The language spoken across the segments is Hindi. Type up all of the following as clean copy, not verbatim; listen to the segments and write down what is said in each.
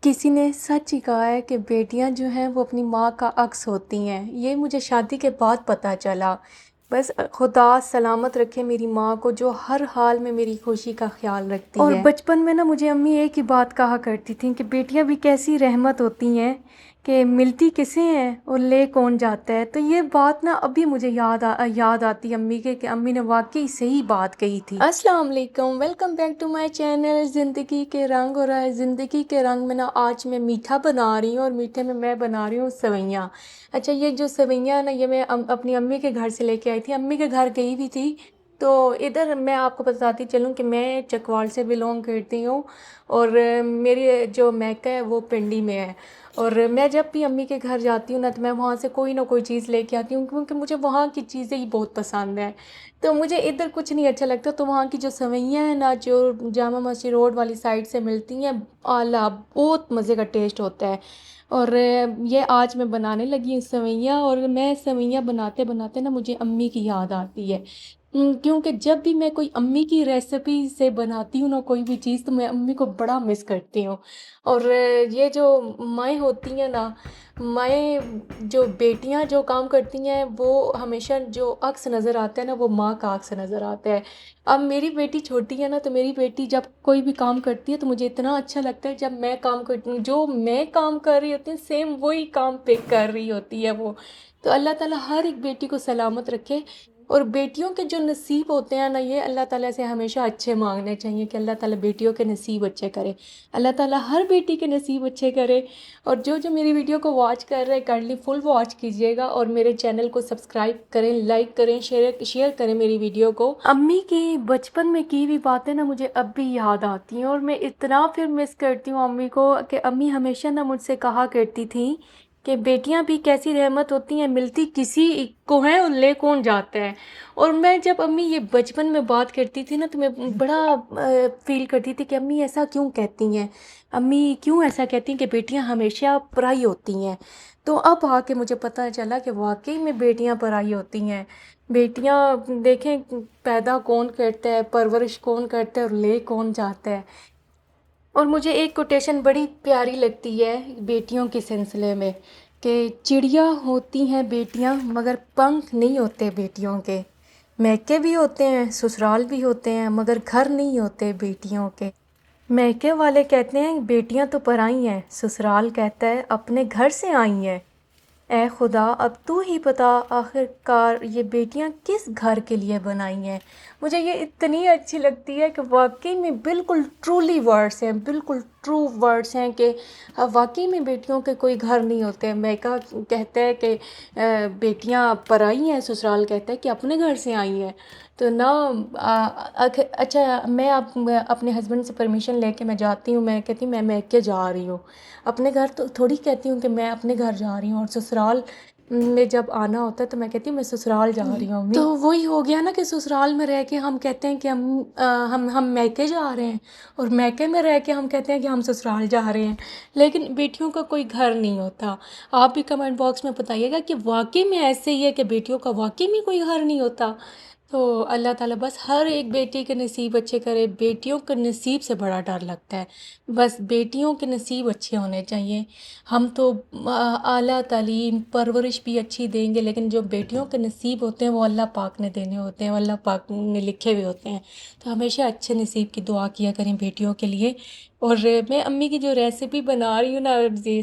किसी ने सच ही कहा है कि बेटियां जो हैं वो अपनी माँ का अक्स होती हैं। ये मुझे शादी के बाद पता चला। बस खुदा सलामत रखे मेरी माँ को, जो हर हाल में मेरी खुशी का ख्याल रखती और है। बचपन में ना मुझे अम्मी एक ही बात कहा करती थी कि बेटियां भी कैसी रहमत होती हैं कि मिलती किसे हैं और ले कौन जाता है। तो ये बात ना अभी मुझे याद आती अम्मी के कि अम्मी ने वाकई सही बात कही थी। अस्सलाम वालेकुम, welcome back to my channel ज़िंदगी के रंग। और ज़िंदगी के रंग में ना आज मैं मीठा बना रही हूँ और मीठे में मैं बना रही हूँ सेवइयाँ। अच्छा, ये जो सेवइयाँ है ना, ये मैं अपनी अम्मी के घर से लेके आई थी। अम्मी के घर गई भी थी तो इधर मैं आपको बताती चलूँ कि मैं चकवाल से बिलोंग करती हूँ और मेरी जो मैका है वो पिंडी में है। और मैं जब भी अम्मी के घर जाती हूँ ना तो मैं वहाँ से कोई ना कोई चीज़ लेके आती हूँ, क्योंकि मुझे वहाँ की चीज़ें ही बहुत पसंद है। तो मुझे इधर कुछ नहीं अच्छा लगता। तो वहाँ की जो सेवइयाँ हैं ना, जो जामा मस्जिद रोड वाली साइड से मिलती हैं, आला बहुत मज़े का टेस्ट होता है। और ये आज मैं बनाने लगी हूँ सेवइयाँ। और मैं सेवइयाँ बनाते बनाते ना मुझे अम्मी की याद आती है। क्योंकि जब भी मैं कोई अम्मी की रेसिपी से बनाती हूँ ना कोई भी चीज़, तो मैं अम्मी को बड़ा मिस करती हूँ। और ये जो माएँ होती हैं ना, माएँ जो बेटियाँ जो काम करती हैं वो हमेशा जो अक्स नज़र आता है ना, वो माँ का अक्स नज़र आता है। अब मेरी बेटी छोटी है ना, तो मेरी बेटी जब कोई भी काम करती है तो मुझे इतना अच्छा लगता है। जब मैं काम करती हूँ, जो मैं काम कर रही होती हूँ सेम वही काम पे कर रही होती है वो। तो अल्लाह ताला हर एक बेटी को सलामत रखे। और बेटियों के जो नसीब होते हैं ना, ये अल्लाह ताला से हमेशा अच्छे मांगने चाहिए कि अल्लाह ताला बेटियों के नसीब अच्छे करे। अल्लाह ताला हर बेटी के नसीब अच्छे करे। और जो जो मेरी वीडियो को वॉच कर रहे हैं, काइंडली फुल वॉच कीजिएगा और मेरे चैनल को सब्सक्राइब करें, लाइक करें, शेयर करें मेरी वीडियो को। अम्मी की बचपन में की हुई बातें ना मुझे अब भी याद आती हैं और मैं इतना फिर मिस करती हूँ अम्मी को कि अम्मी हमेशा ना मुझसे कहा करती थी कि बेटियां भी कैसी रहमत होती हैं, मिलती किसी को हैं और ले कौन जाता है। और मैं जब अम्मी ये बचपन में बात करती थी ना तो मैं बड़ा फील करती थी कि अम्मी ऐसा क्यों कहती हैं, अम्मी क्यों ऐसा कहती हैं कि बेटियां हमेशा पराई होती हैं। तो अब आके मुझे पता चला कि वाकई में बेटियां पराई होती हैं। बेटियां देखें, पैदा कौन करता है, परवरिश कौन करता है और ले कौन जाता है। और मुझे एक कोटेशन बड़ी प्यारी लगती है बेटियों के सिलसिले में कि चिड़िया होती हैं बेटियां मगर पंख नहीं होते बेटियों के। मैके भी होते हैं, ससुराल भी होते हैं, मगर घर नहीं होते बेटियों के। मैके वाले कहते हैं बेटियां तो पराई हैं, ससुराल कहता है अपने घर से आई हैं। ए खुदा, अब तू ही बता आखिरकार ये बेटियां किस घर के लिए बनाई हैं। मुझे ये इतनी अच्छी लगती है कि वाकई में बिल्कुल ट्रूली वर्ड्स हैं, बिल्कुल ट्रू वर्ड्स हैं कि वाकई में बेटियों के कोई घर नहीं होते हैं। मैका कहता है कि बेटियां पराई हैं, ससुराल कहता है कि अपने घर से आई हैं। तो ना अच्छा, मैं अपने हस्बैंड से परमिशन लेके मैं जाती हूँ। मैं कहती हूँ मैं मैके जा रही हूँ अपने घर, तो थोड़ी कहती हूँ कि मैं अपने घर जा रही हूँ। और ससुराल में जब आना होता है तो मैं कहती हूँ मैं ससुराल जा रही हूँ। तो वही हो गया ना कि ससुराल में रह के हम कहते हैं कि हम मैके जा रहे हैं, और मैके में रह के हम कहते हैं कि हम ससुराल जा रहे हैं। लेकिन बेटियों का कोई घर नहीं होता। आप भी कमेंट बॉक्स में बताइएगा कि वाकई में ऐसे ही है कि बेटियों का वाकई में कोई घर नहीं होता। तो अल्लाह ताला बस हर एक बेटी के नसीब अच्छे करे। बेटियों के नसीब से बड़ा डर लगता है। बस बेटियों के नसीब अच्छे होने चाहिए। हम तो आला तालीम परवरिश भी अच्छी देंगे, लेकिन जो बेटियों के नसीब होते हैं वो अल्लाह पाक ने देने होते हैं, वो अल्लाह पाक ने लिखे हुए होते हैं। तो हमेशा अच्छे नसीब की दुआ किया करें बेटियों के लिए। और मैं अम्मी की जो रेसिपी बना रही हूँ ना, ये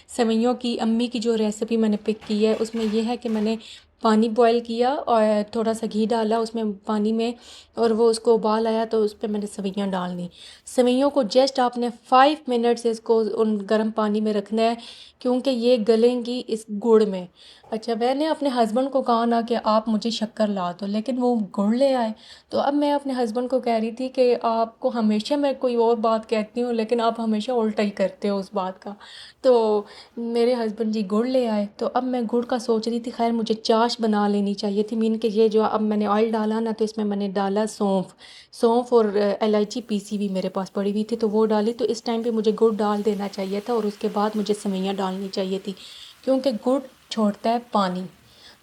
सेवइयों की अम्मी की जो रेसिपी मैंने पिक की है, उसमें यह है कि मैंने पानी बॉईल किया और थोड़ा सा घी डाला उसमें पानी में, और वो उसको उबाल आया तो उस पर मैंने सेवइयाँ डाल दी। सेवइयों को जस्ट आपने 5 मिनट्स इसको उन गर्म पानी में रखना है, क्योंकि ये गलेंगी इस गुड़ में। अच्छा, मैंने अपने हस्बैंड को कहा ना कि आप मुझे शक्कर ला दो, लेकिन वो गुड़ ले आए। तो अब मैं अपने हस्बैंड को कह रही थी कि आपको हमेशा मैं कोई और बात कहती हूँ लेकिन आप हमेशा उल्टा ही करते हो उस बात का। तो मेरे हस्बैंड जी गुड़ ले आए, तो अब मैं गुड़ का सोच रही थी। खैर मुझे चाश बना लेनी चाहिए थी। मीन के ये जो अब मैंने ऑयल डाला ना, तो इसमें मैंने डाला सौंफ और इलायची पीसी भी मेरे पास पड़ी हुई थी, तो वो डाली। तो इस टाइम पे मुझे गुड़ डाल देना चाहिए था और उसके बाद मुझे सेवइयाँ डालनी चाहिए थी, क्योंकि गुड़ छोड़ता है पानी।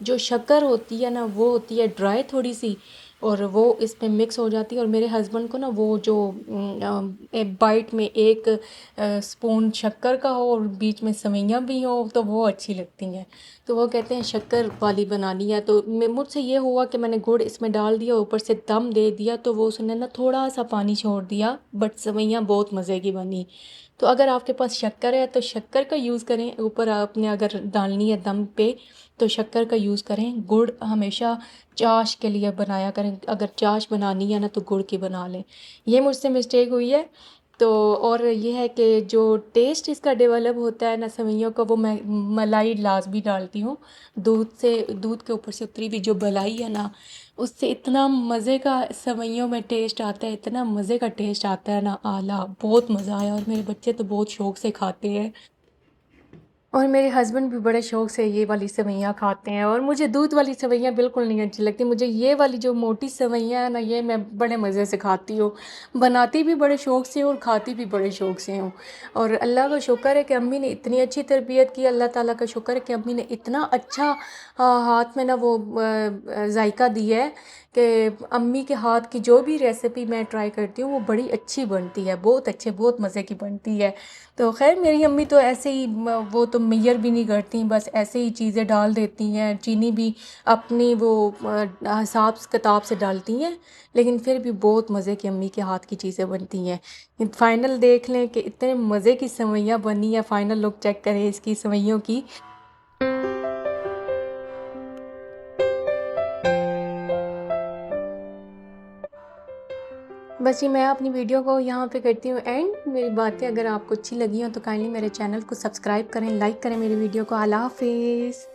जो शक्कर होती है ना वो होती है ड्राई थोड़ी सी, और वो इसमें मिक्स हो जाती है। और मेरे हस्बैंड को ना वो जो एक बाइट में एक स्पून शक्कर का हो और बीच में सेवइयाँ भी हो तो वो अच्छी लगती हैं। तो वो कहते हैं शक्कर वाली बनानी है। तो मुझसे ये हुआ कि मैंने गुड़ इसमें डाल दिया, ऊपर से दम दे दिया, तो वो उसने ना थोड़ा सा पानी छोड़ दिया, बट सेवइयाँ बहुत मज़े की बनी। तो अगर आपके पास शक्कर है तो शक्कर का यूज़ करें, ऊपर आपने अगर डालनी है दम पे तो शक्कर का यूज़ करें। गुड़ हमेशा चाश के लिए बनाया करें, अगर चाश बनानी है ना तो गुड़ की बना लें। ये मुझसे मिस्टेक हुई है। तो और ये है कि जो टेस्ट इसका डेवलप होता है ना सेवइयों का, वो मैं मलाई लाजमी डालती हूँ। दूध के ऊपर से उतरी हुई जो मलाई है ना, उससे इतना मज़े का सेवइयों में टेस्ट आता है, इतना मज़े का टेस्ट आता है ना, आला, बहुत मज़ा आया। और मेरे बच्चे तो बहुत शौक से खाते हैं और मेरे हस्बैंड भी बड़े शौक से ये वाली सेवइयाँ खाते हैं। और मुझे दूध वाली सेवइयाँ बिल्कुल नहीं अच्छी लगती, मुझे ये वाली जो मोटी सेवइयाँ है ना, ये मैं बड़े मज़े से खाती हूँ। बनाती भी बड़े शौक से हूँ और खाती भी बड़े शौक से हूँ। और अल्लाह का शुक्र है कि अम्मी ने इतनी अच्छी तरबियत की, अल्लाह ताला का शुक्र है कि अम्मी ने इतना अच्छा हाथ में ना वो जायका दिया है कि अम्मी के हाथ की जो भी रेसिपी मैं ट्राई करती हूँ वो बड़ी अच्छी बनती है, बहुत अच्छे, बहुत मज़े की बनती है। तो खैर मेरी अम्मी तो ऐसे ही वो तो मेयर भी नहीं करती, बस ऐसे ही चीज़ें डाल देती हैं, चीनी भी अपनी वो हिसाब किताब से डालती हैं, लेकिन फिर भी बहुत मज़े की अम्मी के हाथ की चीज़ें बनती हैं। फाइनल देख लें कि इतने मज़े की सेवइयाँ बनी है, फाइनल लुक चेक करें इसकी सेवइयों की। बस जी मैं अपनी वीडियो को यहाँ पे करती हूँ एंड। मेरी बातें अगर आपको अच्छी लगी हो तो काइंडली मेरे चैनल को सब्सक्राइब करें, लाइक करें मेरी वीडियो को। अल्लाह हाफिज़।